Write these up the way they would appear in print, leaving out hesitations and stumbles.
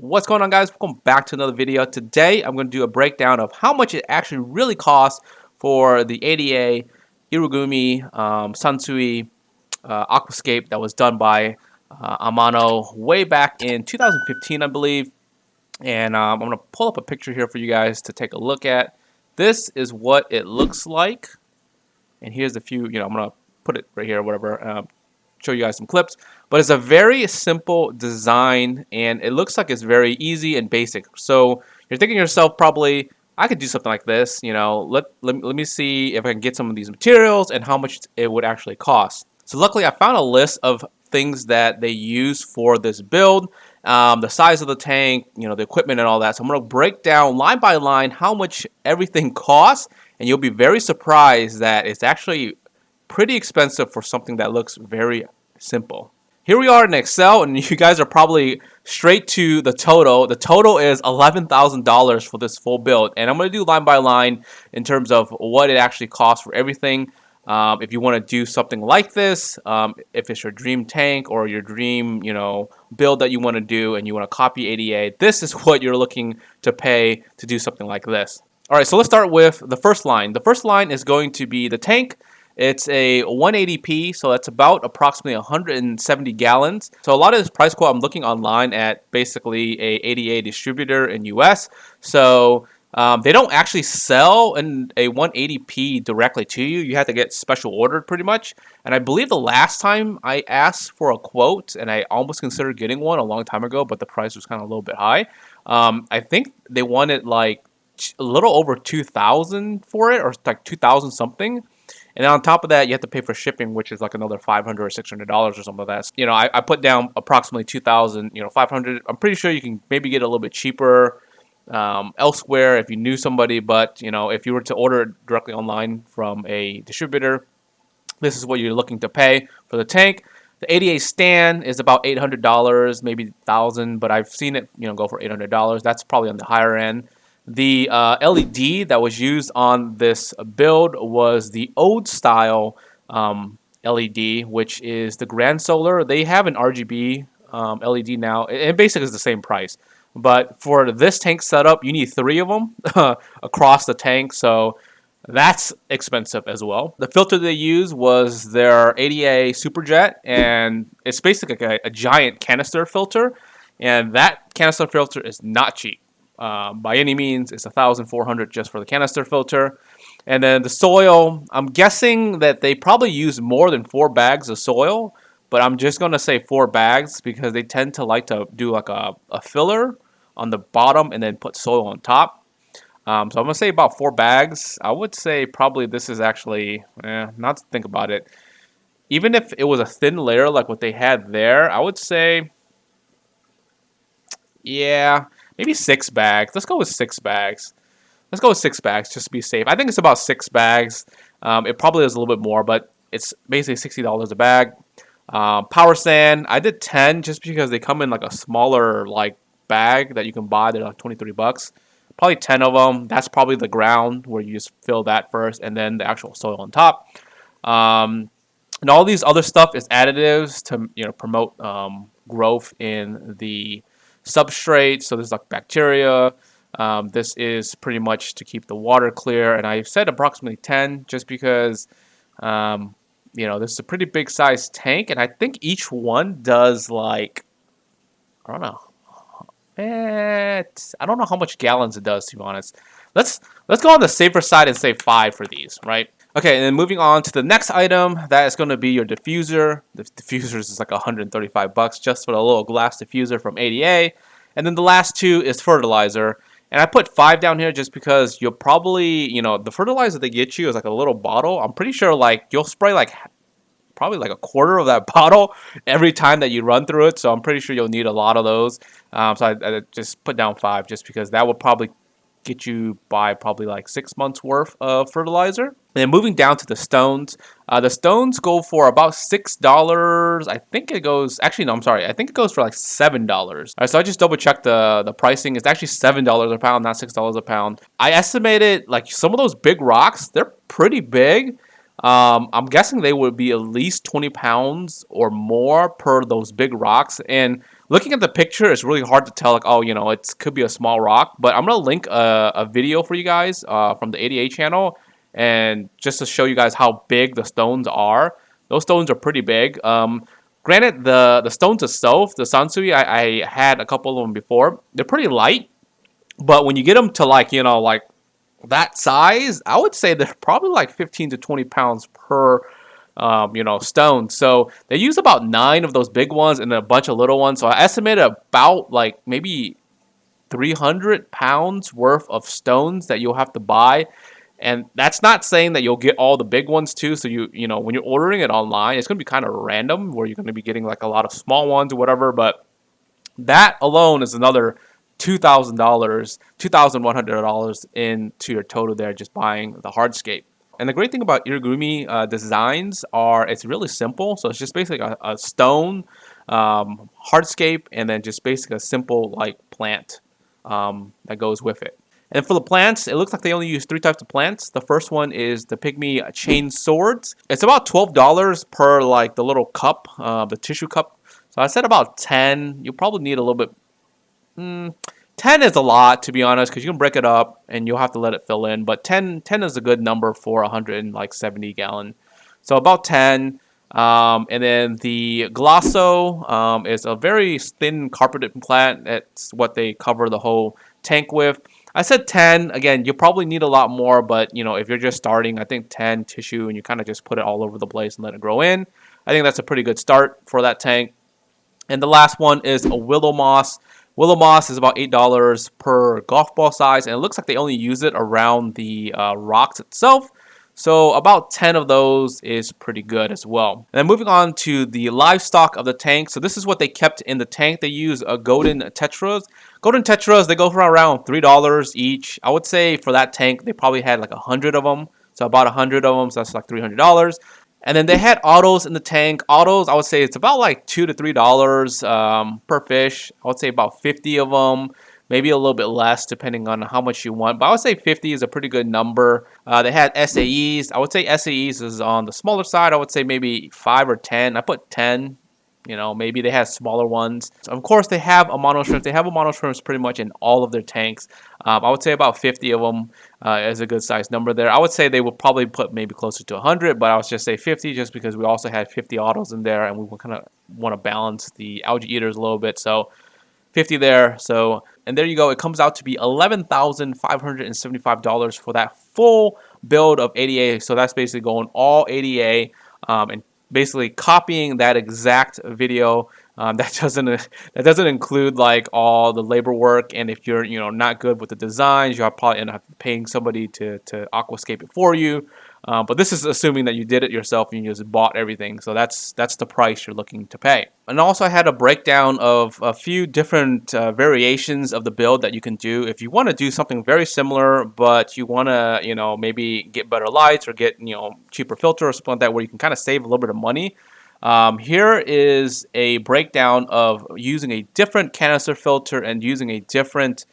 What's going on, guys? Welcome back to another video. Today I'm going to do a breakdown of how much it actually really costs for the ADA Iwagumi Sansui Aquascape that was done by Amano way back in 2015, I believe. And I'm going to pull up a picture here for you guys to take a look at. This is what it looks like. And here's a few, I'm going to put it right here or whatever. Show you guys some clips, but it's a very simple design and it looks like it's very easy and basic. So you're thinking to yourself, probably, I could do something like this. Let me see if I can get some of these materials and how much it would actually cost. So luckily I found a list of things that they use for this build, the size of the tank, the equipment and all that. So I'm going to break down line by line how much everything costs, and you'll be very surprised that it's actually pretty expensive for something that looks very simple. Here we are in Excel, and you guys are probably straight to the total. The total is $11,000 for this full build, and I'm going to do line by line in terms of what it actually costs for everything. If you want to do something like this, if it's your dream tank or your dream, build that you want to do, and you want to copy ADA, this is what you're looking to pay to do something like this. All right, so let's start with the first line. The first line is going to be the tank. It's a 180p, so that's about approximately 170 gallons. So a lot of this price quote, I'm looking online at basically a ADA distributor in US. So they don't actually sell a 180p directly to you. You have to get special ordered pretty much. And I believe the last time I asked for a quote, and I almost considered getting one a long time ago, but the price was kind of a little bit high. I think they wanted like a little over 2,000 for it, or like 2,000 something. And then on top of that, you have to pay for shipping, which is like another $500 or $600 or something like that. I put down approximately 2,000, 500. I'm pretty sure you can maybe get a little bit cheaper elsewhere if you knew somebody. But, if you were to order it directly online from a distributor, this is what you're looking to pay for the tank. The ADA stand is about $800, maybe 1,000, but I've seen it, go for $800. That's probably on the higher end. The LED that was used on this build was the old style LED, which is the Grand Solar. They have an RGB LED now. It basically is the same price. But for this tank setup, you need 3 of them across the tank, so that's expensive as well. The filter they used was their ADA Superjet, and it's basically like a giant canister filter, and that canister filter is not cheap. By any means. It's $1,400 just for the canister filter. And then the soil, I'm guessing that they probably use more than 4 bags of soil, but I'm just going to say 4 bags because they tend to like to do like a filler on the bottom and then put soil on top. So I'm going to say about 4 bags. I would say probably this is actually, not to think about it. Even if it was a thin layer like what they had there, I would say, yeah, maybe 6 bags. Let's go with 6 bags. Let's go with 6 bags just to be safe. I think it's about 6 bags. It probably is a little bit more, but it's basically $60 a bag. Power sand, I did 10 just because they come in like a smaller bag that you can buy. They're like 23 bucks. Probably 10 of them. That's probably the ground where you just fill that first and then the actual soil on top. And all these other stuff is additives to promote growth in the substrate. So there's like bacteria. This is pretty much to keep the water clear, and I said approximately 10 just because this is a pretty big size tank, and I think each one does like, I don't know, I don't know how much gallons it does, to be honest. Let's go on the safer side and say 5 for these, right? Okay, and then moving on to the next item, that is going to be your diffuser. The diffuser is like 135 bucks just for the little glass diffuser from ADA. And then the last 2 is fertilizer. And I put 5 down here just because you'll probably, the fertilizer they get you is like a little bottle. I'm pretty sure you'll spray probably like a quarter of that bottle every time that you run through it. So I'm pretty sure you'll need a lot of those. So I just put down 5 just because that would probably get you by probably like 6 months worth of fertilizer. And then moving down to the stones go for about $6. I think it goes, actually no, I'm sorry, I think it goes for like $7. All right, so I just double checked the pricing. It's actually $7 a pound, not $6 a pound. I estimated like some of those big rocks, they're pretty big. I'm guessing they would be at least 20 pounds or more per those big rocks. And Looking at the picture, it's really hard to tell, like, oh, it could be a small rock. But I'm going to link a video for you guys from the ADA channel, and just to show you guys how big the stones are. Those stones are pretty big. Granted, the stones itself, the Sansui, I had a couple of them before. They're pretty light, but when you get them to like, like that size, I would say they're probably like 15 to 20 pounds per stone. So they use about 9 of those big ones and a bunch of little ones. So I estimate about like maybe 300 pounds worth of stones that you'll have to buy. And that's not saying that you'll get all the big ones too. So when you're ordering it online, it's going to be kind of random where you're going to be getting like a lot of small ones or whatever. But that alone is another $2,000, $2,100 into your total there just buying the hardscape. And the great thing about Iwagumi designs are it's really simple. So it's just basically a stone hardscape, and then just basically a simple like plant that goes with it. And for the plants, it looks like they only use 3 types of plants. The first one is the pygmy chain swords. It's about $12 per like the little cup, the tissue cup. So I said about 10. You'll probably need a little bit. 10 is a lot, to be honest, because you can break it up and you'll have to let it fill in. But 10 is a good number for 170 gallon. So about 10. And then the Glosso is a very thin carpeted plant. That's what they cover the whole tank with. I said 10. Again, you'll probably need a lot more, but if you're just starting, I think 10 tissue and you kind of just put it all over the place and let it grow in. I think that's a pretty good start for that tank. And the last one is a willow moss. Willow moss is about $8 per golf ball size, and it looks like they only use it around the rocks itself. So about 10 of those is pretty good as well. And then moving on to the livestock of the tank. So this is what they kept in the tank. They use golden tetras. Golden tetras, they go for around $3 each. I would say for that tank, they probably had like 100 of them. So about 100 of them, so that's like $300. And then they had autos in the tank. Autos, I would say it's about like $2 to $3 per fish. I would say about 50 of them, maybe a little bit less depending on how much you want. But I would say 50 is a pretty good number. They had SAEs. I would say SAEs is on the smaller side. I would say maybe 5 or 10. I put 10. Maybe they had smaller ones. So of course, they have Amano shrimps. They have Amano shrimps pretty much in all of their tanks. I would say about 50 of them is a good size number there. I would say they would probably put maybe closer to 100, but I would just say 50 just because we also had 50 autos in there, and we kind of want to balance the algae eaters a little bit. So 50 there. So, and there you go. It comes out to be $11,575 for that full build of ADA. So that's basically going all ADA and basically copying that exact video. That doesn't include like all the labor work, and if you're not good with the designs, you'll probably end up paying somebody to aquascape it for you. But this is assuming that you did it yourself and you just bought everything. So that's the price you're looking to pay. And also I had a breakdown of a few different variations of the build that you can do if you want to do something very similar, but you want to maybe get better lights or get cheaper filter or something like that, where you can kind of save a little bit of money. Here is a breakdown of using a different canister filter and using a different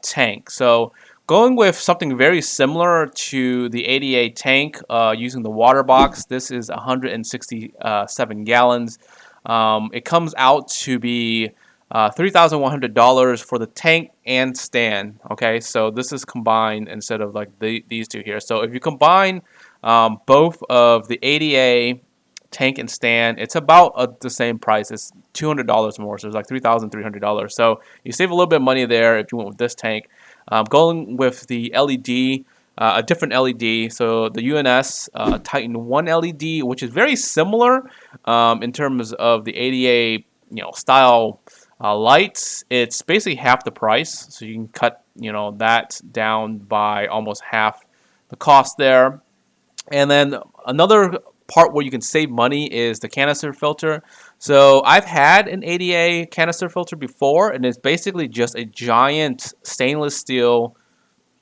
tank. So going with something very similar to the ADA tank, using the water box. This is 167 gallons. It comes out to be $3,100 for the tank and stand. Okay, so this is combined instead of like these two here. So if you combine both of the ADA tank and stand, it's about the same price. It's $200 more, so it's like $3,300. So you save a little bit of money there if you went with this tank. Going with the LED, a different LED, so the UNS Titan 1 LED, which is very similar in terms of the ADA style lights. It's basically half the price, so you can cut that down by almost half the cost there. And then another part where you can save money is the canister filter. So I've had an ADA canister filter before, and it's basically just a giant stainless steel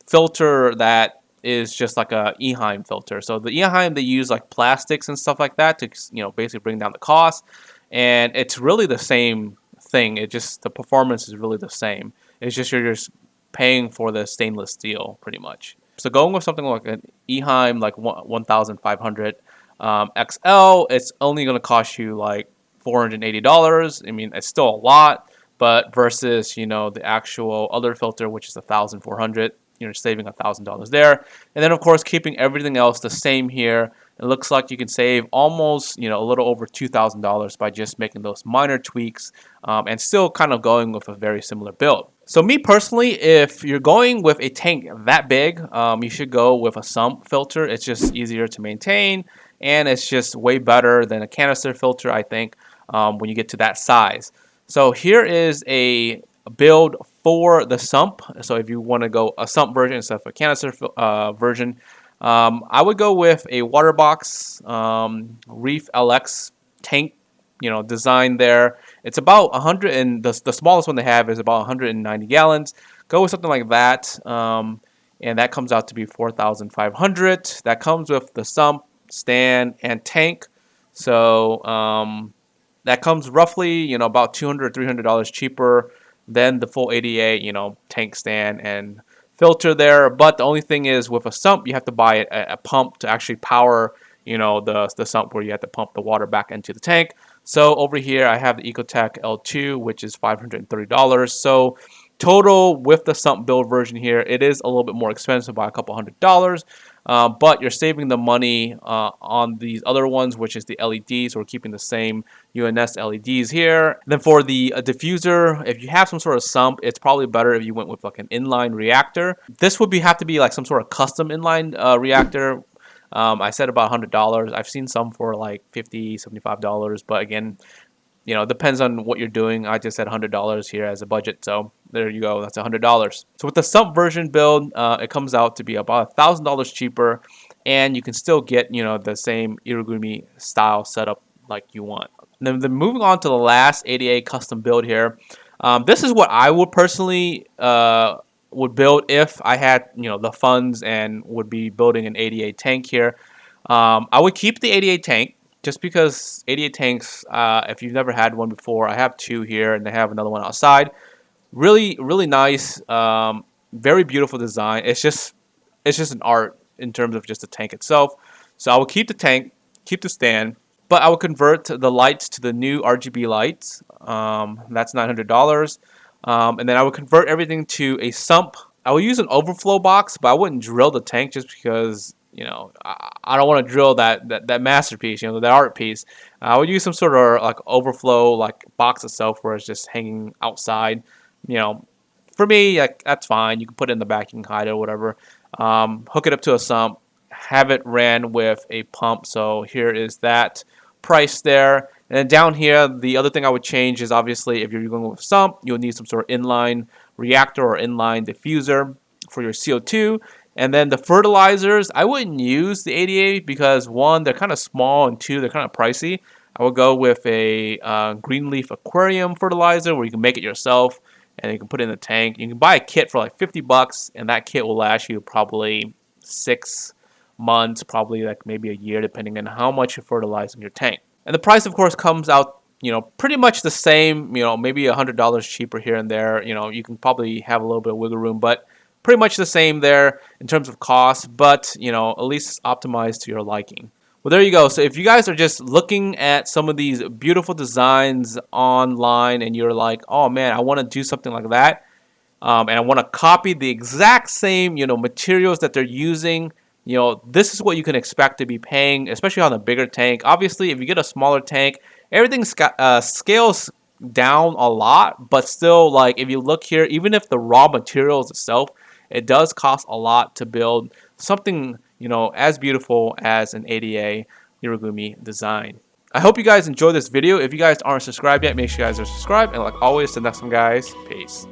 filter that is just like a Eheim filter. So the Eheim, they use like plastics and stuff like that to basically bring down the cost, and it's really the same thing. It just, the performance is really the same. It's just you're just paying for the stainless steel pretty much. So going with something like an Eheim like 1500 XL, it's only going to cost you like $480. I mean, it's still a lot, but versus, you know, the actual other filter, which is 1,400, you're saving $1,000 there. And then of course keeping everything else the same here, it looks like you can save almost, you know, a little over $2,000 by just making those minor tweaks, and still kind of going with a very similar build. So me personally, if you're going with a tank that big, you should go with a sump filter. It's just easier to maintain, and it's just way better than a canister filter, I think, when you get to that size. So here is a build for the sump. So if you want to go a sump version instead of a canister version, I would go with a water box Reef LX tank, you know, design there. It's about 100, and the smallest one they have is about 190 gallons. Go with something like that, and that comes out to be 4,500. That comes with the sump, stand, and tank. So that comes roughly, you know, about $200 $300 cheaper than the full ADA, you know, tank, stand, and filter there. But the only thing is, with a sump, you have to buy a pump to actually power, you know, the sump, where you have to pump the water back into the tank. So over here I have the Ecotech L2, which is $530. So total with the sump build version here, it is a little bit more expensive by a couple $100. But you're saving the money on these other ones, which is the LEDs. So we're keeping the same UNS LEDs here. Then for the diffuser, if you have some sort of sump, it's probably better if you went with like an inline reactor. This would have to be like some sort of custom inline reactor. I said about $100. I've seen some for like $50, $75, but again, you know, it depends on what you're doing. I just said $100 here as a budget, so there you go. That's $100. So with the sump version build, it comes out to be about $1,000 cheaper, and you can still get, you know, the same Iwagumi style setup like you want. And then moving on to the last ADA custom build here. This is what I would personally would build if I had, you know, the funds and would be building an ADA tank here. I would keep the ADA tank, just because ADA tanks, if you've never had one before, I have two here, and they have another one outside. Really, really nice, very beautiful design. It's just an art in terms of just the tank itself. So I will keep the tank, keep the stand, but I will convert the lights to the new RGB lights. That's $900. And then I would convert everything to a sump. I will use an overflow box, but I wouldn't drill the tank, just because, you know, I don't want to drill that masterpiece, you know, that art piece. I would use some sort of like overflow like box itself, where it's just hanging outside. You know, for me, like, that's fine. You can put it in the back, you can hide it or whatever. Hook it up to a sump, have it ran with a pump. So here is that price there. And then down here, the other thing I would change is, obviously, if you're going with a sump, you'll need some sort of inline reactor or inline diffuser for your CO2. And then the fertilizers, I wouldn't use the ADA because, one, they're kind of small, and two, they're kind of pricey. I would go with a green leaf aquarium fertilizer, where you can make it yourself and you can put it in the tank. You can buy a kit for like $50, and that kit will last you probably 6 months, probably like maybe a year, depending on how much you fertilize in your tank. And the price, of course, comes out, you know, pretty much the same, you know, maybe $100 cheaper here and there. You know, you can probably have a little bit of wiggle room, but pretty much the same there in terms of cost, but, you know, at least it's optimized to your liking. Well, there you go. So if you guys are just looking at some of these beautiful designs online, and you're like, oh man, I want to do something like that, and I want to copy the exact same, you know, materials that they're using, you know, this is what you can expect to be paying, especially on a bigger tank. Obviously, if you get a smaller tank, everything scales down a lot, but still, like, if you look here, even if the raw materials itself, it does cost a lot to build something, you know, as beautiful as an ADA Iwagumi design. I hope you guys enjoyed this video. If you guys aren't subscribed yet, make sure you guys are subscribed. And like always, till next time, guys, peace.